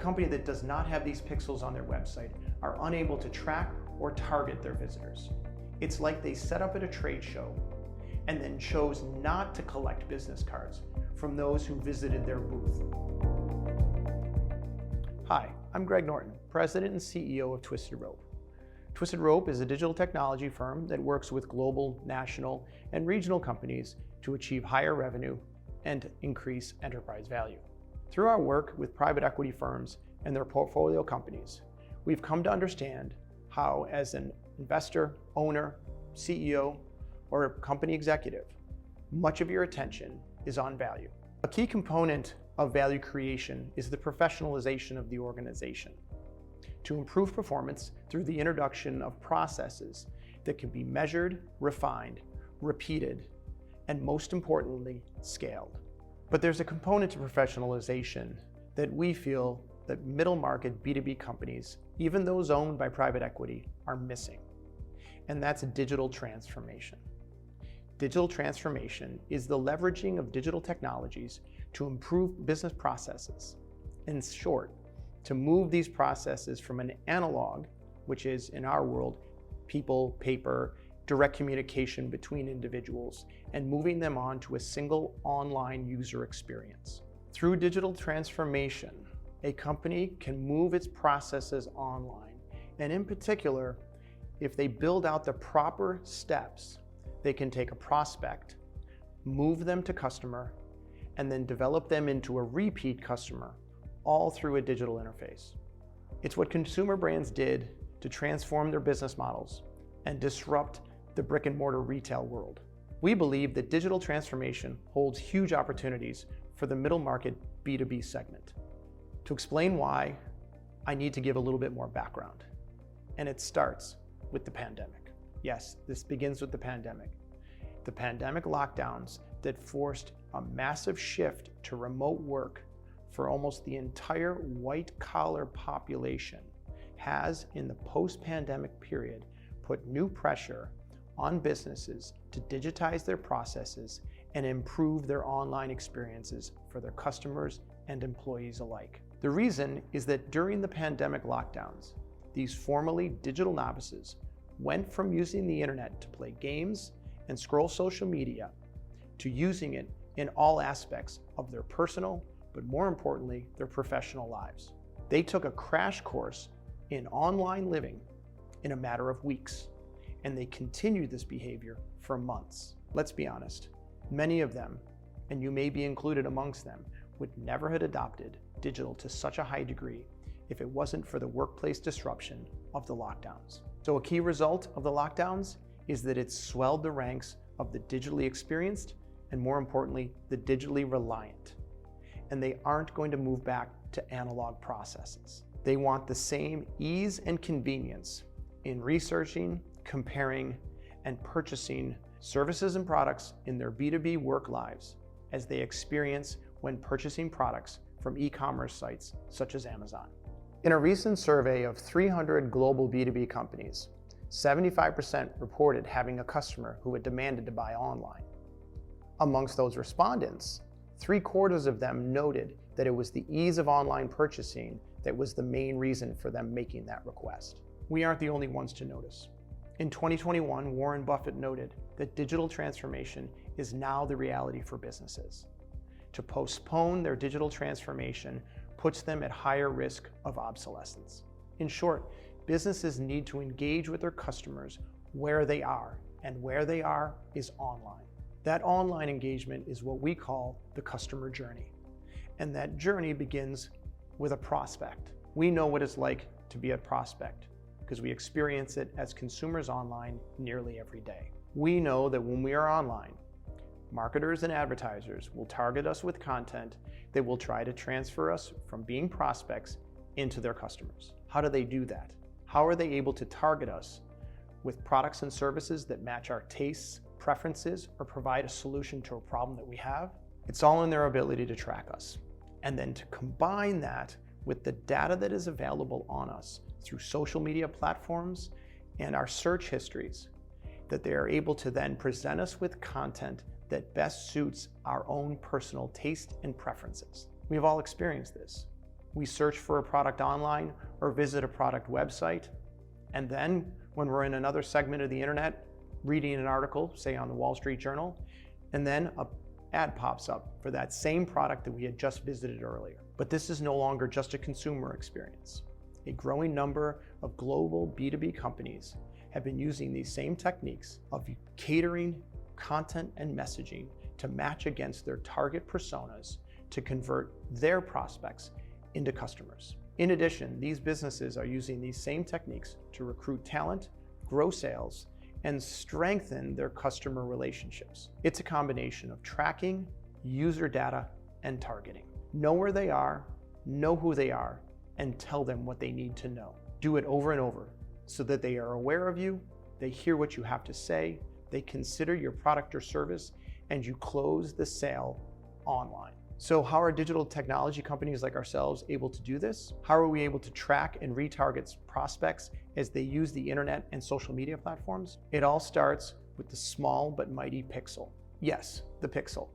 company that does not have these pixels on their website are unable to track or target their visitors. It's like they set up at a trade show and then chose not to collect business cards from those who visited their booth. Hi, I'm Greg Norton, President and CEO of Twisted Rope. Twisted Rope is a digital technology firm that works with global, national, and regional companies to achieve higher revenue and increase enterprise value. Through our work with private equity firms and their portfolio companies, we've come to understand how, as an investor, owner, CEO, or company executive, much of your attention is on value. A key component of value creation is the professionalization of the organization to improve performance through the introduction of processes that can be measured, refined, repeated, and most importantly, scaled. But there's a component to professionalization that we feel that middle market B2B companies, even those owned by private equity, are missing, and that's digital transformation. Digital transformation is the leveraging of digital technologies to improve business processes. In short, to move these processes from an analog, which is in our world, people, paper, direct communication between individuals, and moving them on to a single online user experience. Through digital transformation, a company can move its processes online, and in particular, if they build out the proper steps, they can take a prospect, move them to customer, and then develop them into a repeat customer, all through a digital interface. It's what consumer brands did to transform their business models and disrupt the brick and mortar retail world. We believe that digital transformation holds huge opportunities for the middle market B2B segment. To explain why, I need to give a little bit more background. And it starts with the pandemic. Yes, this begins with the pandemic. The pandemic lockdowns that forced a massive shift to remote work for almost the entire white-collar population has, in the post-pandemic period, put new pressure on businesses to digitize their processes and improve their online experiences for their customers and employees alike. The reason is that during the pandemic lockdowns, these formerly digital novices went from using the internet to play games and scroll social media to using it in all aspects of their personal, but more importantly, their professional lives. They took a crash course in online living in a matter of weeks, and they continued this behavior for months. Let's be honest, many of them, and you may be included amongst them, would never have adopted digital to such a high degree if it wasn't for the workplace disruption of the lockdowns. So a key result of the lockdowns is that it's swelled the ranks of the digitally experienced and, more importantly, the digitally reliant. And they aren't going to move back to analog processes. They want the same ease and convenience in researching, comparing, and purchasing services and products in their B2B work lives as they experience when purchasing products from e-commerce sites such as Amazon. In a recent survey of 300 global B2B companies, 75% reported having a customer who had demanded to buy online. Amongst those respondents, 3/4 of them noted that it was the ease of online purchasing that was the main reason for them making that request. We aren't the only ones to notice. In 2021, Warren Buffett noted that digital transformation is now the reality for businesses. To postpone their digital transformation puts them at higher risk of obsolescence. In short, businesses need to engage with their customers where they are, and where they are is online. That online engagement is what we call the customer journey. And that journey begins with a prospect. We know what it's like to be a prospect because we experience it as consumers online nearly every day. We know that when we are online, marketers and advertisers will target us with content that will try to transfer us from being prospects into their customers. How do they do that? How are they able to target us with products and services that match our tastes, preferences, or provide a solution to a problem that we have? It's all in their ability to track us. And then to combine that with the data that is available on us through social media platforms and our search histories, that they are able to then present us with content that best suits our own personal taste and preferences. We've all experienced this. We search for a product online or visit a product website. And then when we're in another segment of the internet, reading an article, say on the Wall Street Journal, and then an ad pops up for that same product that we had just visited earlier. But this is no longer just a consumer experience. A growing number of global B2B companies have been using these same techniques of catering content and messaging to match against their target personas to convert their prospects into customers. In addition, these businesses are using these same techniques to recruit talent, grow sales, and strengthen their customer relationships. It's a combination of tracking, user data, and targeting. Know where they are, know who they are, and tell them what they need to know. Do it over and over so that they are aware of you, they hear what you have to say, they consider your product or service, and you close the sale online. So how are digital technology companies like ourselves able to do this? How are we able to track and retarget prospects as they use the internet and social media platforms? It all starts with the small but mighty pixel. Yes, the pixel.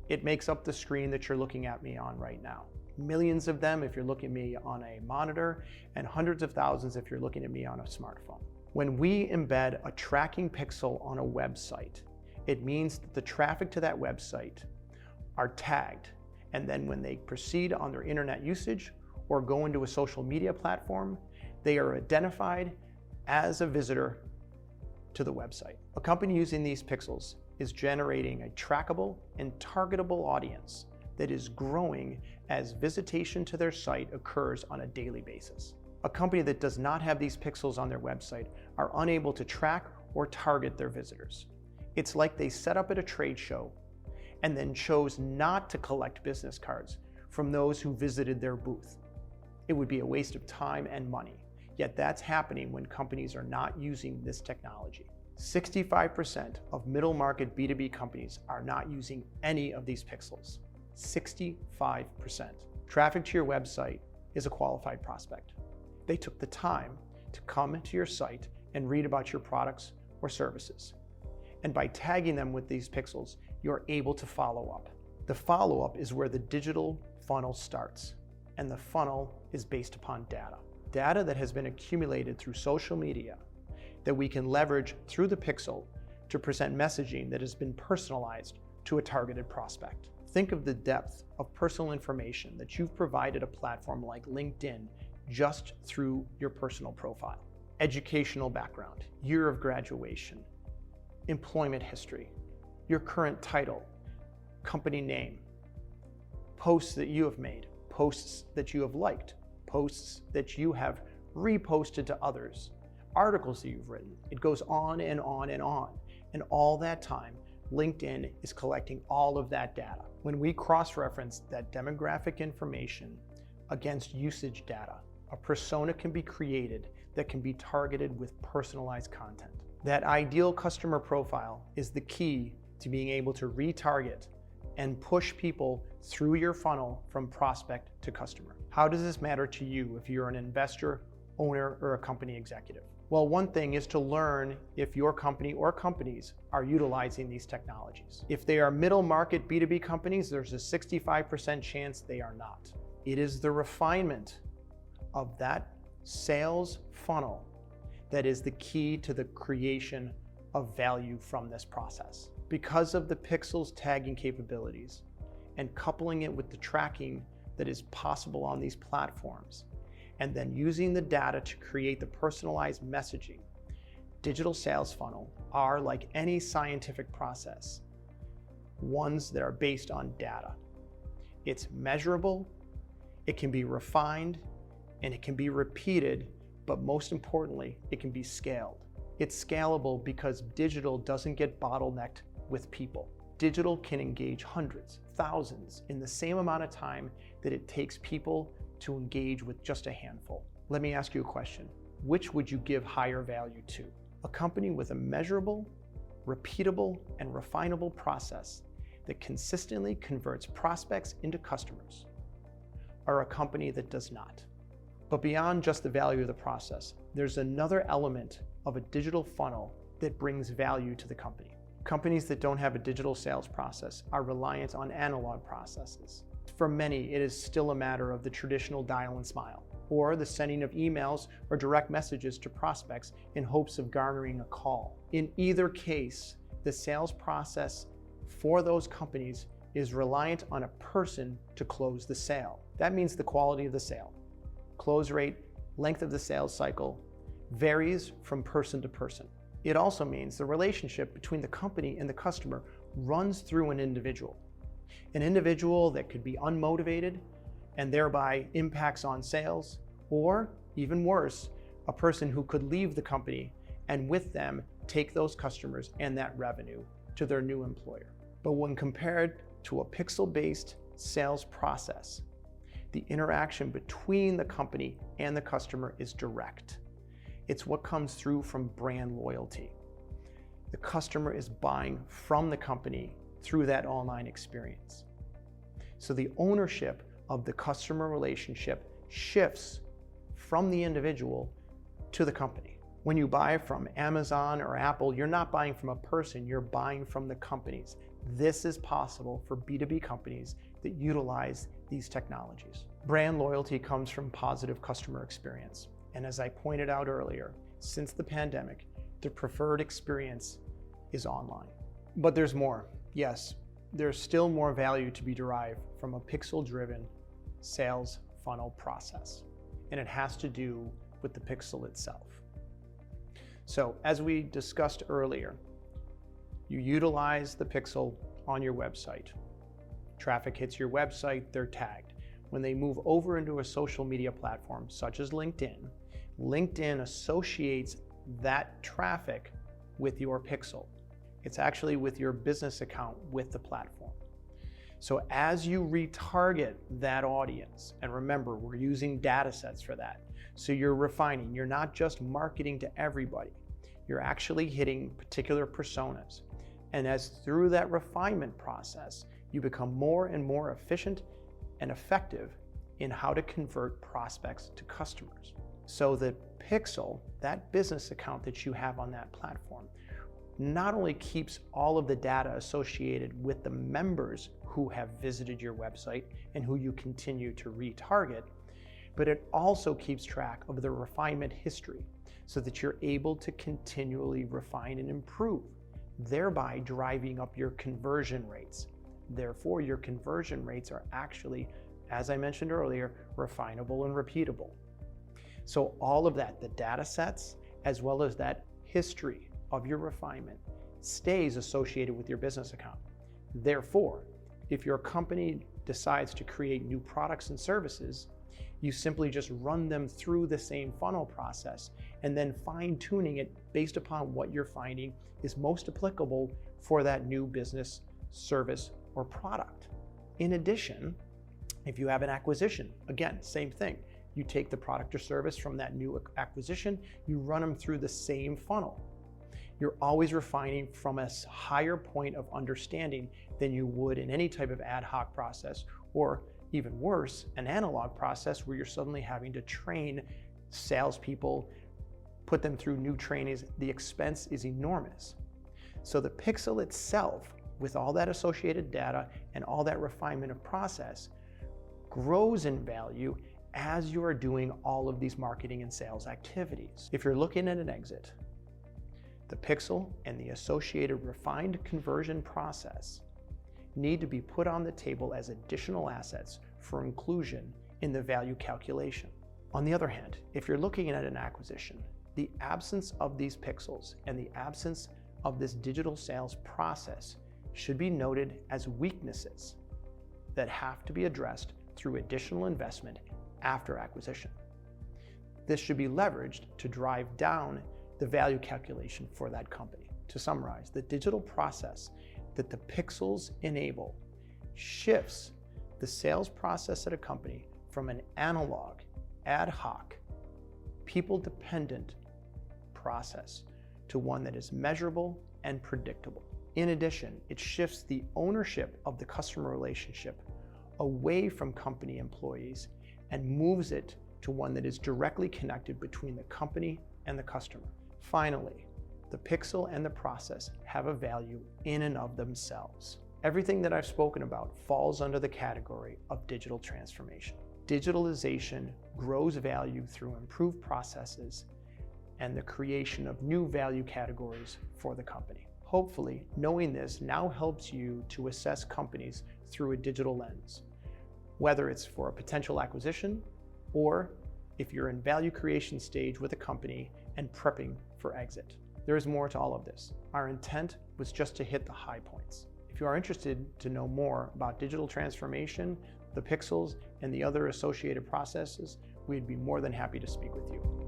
It makes up the screen that you're looking at me on right now. Millions of them if you're looking at me on a monitor, and hundreds of thousands if you're looking at me on a smartphone. When we embed a tracking pixel on a website, it means that the traffic to that website are tagged, and then when they proceed on their internet usage or go into a social media platform, they are identified as a visitor to the website. A company using these pixels is generating a trackable and targetable audience that is growing as visitation to their site occurs on a daily basis. A company that does not have these pixels on their website are unable to track or target their visitors. It's like they set up at a trade show and then chose not to collect business cards from those who visited their booth. It would be a waste of time and money, yet that's happening when companies are not using this technology. 65% of middle market B2B companies are not using any of these pixels. 65%. Traffic to your website is a qualified prospect. They took the time to come to your site and read about your products or services. And by tagging them with these pixels, you're able to follow up. The follow-up is where the digital funnel starts, and the funnel is based upon data. Data that has been accumulated through social media that we can leverage through the pixel to present messaging that has been personalized to a targeted prospect. Think of the depth of personal information that you've provided a platform like LinkedIn just through your personal profile. Educational background, year of graduation, employment history, your current title, company name, posts that you have made, posts that you have liked, posts that you have reposted to others, articles that you've written. It goes on and on and on. And all that time, LinkedIn is collecting all of that data. When we cross-reference that demographic information against usage data, a persona can be created that can be targeted with personalized content. That ideal customer profile is the key to being able to retarget and push people through your funnel from prospect to customer. How does this matter to you if you're an investor, owner, or a company executive? Well, one thing is to learn if your company or companies are utilizing these technologies. If they are middle market B2B companies, there's a 65% chance they are not. It is the refinement of that sales funnel that is the key to the creation of value from this process. Because of the pixels tagging capabilities and coupling it with the tracking that is possible on these platforms, and then using the data to create the personalized messaging, digital sales funnel are, like any scientific process, ones that are based on data. It's measurable, it can be refined, and it can be repeated, but most importantly, it can be scaled. It's scalable because digital doesn't get bottlenecked with people. Digital can engage hundreds, thousands in the same amount of time that it takes people to engage with just a handful. Let me ask you a question. Which would you give higher value to? A company with a measurable, repeatable, and refinable process that consistently converts prospects into customers, or a company that does not? But beyond just the value of the process, there's another element of a digital funnel that brings value to the company. Companies that don't have a digital sales process are reliant on analog processes. For many, it is still a matter of the traditional dial and smile, or the sending of emails or direct messages to prospects in hopes of garnering a call. In either case, the sales process for those companies is reliant on a person to close the sale. That means the quality of the sale, close rate, length of the sales cycle varies from person to person. It also means the relationship between the company and the customer runs through an individual. An individual that could be unmotivated and thereby impacts on sales, or even worse, a person who could leave the company and with them take those customers and that revenue to their new employer. But when compared to a pixel-based sales process, the interaction between the company and the customer is direct. It's what comes through from brand loyalty. The customer is buying from the company through that online experience. So the ownership of the customer relationship shifts from the individual to the company. When you buy from Amazon or Apple, you're not buying from a person, you're buying from the companies. This is possible for B2B companies that utilize these technologies. Brand loyalty comes from positive customer experience. And as I pointed out earlier, since the pandemic, the preferred experience is online. But there's more. Yes, there's still more value to be derived from a pixel-driven sales funnel process. And it has to do with the pixel itself. So as we discussed earlier, you utilize the pixel on your website. Traffic hits your website, they're tagged. When they move over into a social media platform such as LinkedIn, LinkedIn associates that traffic with your pixel. It's actually with your business account with the platform. So as you retarget that audience, and remember, we're using data sets for that. So you're refining, you're not just marketing to everybody, you're actually hitting particular personas. And as through that refinement process, you become more and more efficient and effective in how to convert prospects to customers. So the pixel, that business account that you have on that platform, not only keeps all of the data associated with the members who have visited your website and who you continue to retarget, but it also keeps track of the refinement history so that you're able to continually refine and improve, thereby driving up your conversion rates. Therefore, your conversion rates are actually, as I mentioned earlier, refinable and repeatable. So all of that, the data sets, as well as that history of your refinement, stays associated with your business account. Therefore, if your company decides to create new products and services, you simply just run them through the same funnel process and then fine-tuning it based upon what you're finding is most applicable for that new business, service, or product. In addition, if you have an acquisition, again, same thing. You take the product or service from that new acquisition, you run them through the same funnel. You're always refining from a higher point of understanding than you would in any type of ad hoc process, or even worse, an analog process where you're suddenly having to train salespeople, put them through new trainings. The expense is enormous. So the pixel itself, with all that associated data and all that refinement of process, grows in value as you are doing all of these marketing and sales activities. If you're looking at an exit, the pixel and the associated refined conversion process need to be put on the table as additional assets for inclusion in the value calculation. On the other hand, if you're looking at an acquisition, the absence of these pixels and the absence of this digital sales process should be noted as weaknesses that have to be addressed through additional investment after acquisition. This should be leveraged to drive down the value calculation for that company. To summarize, the digital process that the pixels enable shifts the sales process at a company from an analog, ad hoc, people-dependent process to one that is measurable and predictable. In addition, it shifts the ownership of the customer relationship away from company employees and moves it to one that is directly connected between the company and the customer. Finally, the pixel and the process have a value in and of themselves. Everything that I've spoken about falls under the category of digital transformation. Digitalization grows value through improved processes and the creation of new value categories for the company. Hopefully, knowing this now helps you to assess companies through a digital lens, whether it's for a potential acquisition or if you're in value creation stage with a company and prepping for exit. There is more to all of this. Our intent was just to hit the high points. If you are interested to know more about digital transformation, the pixels, and the other associated processes, we'd be more than happy to speak with you.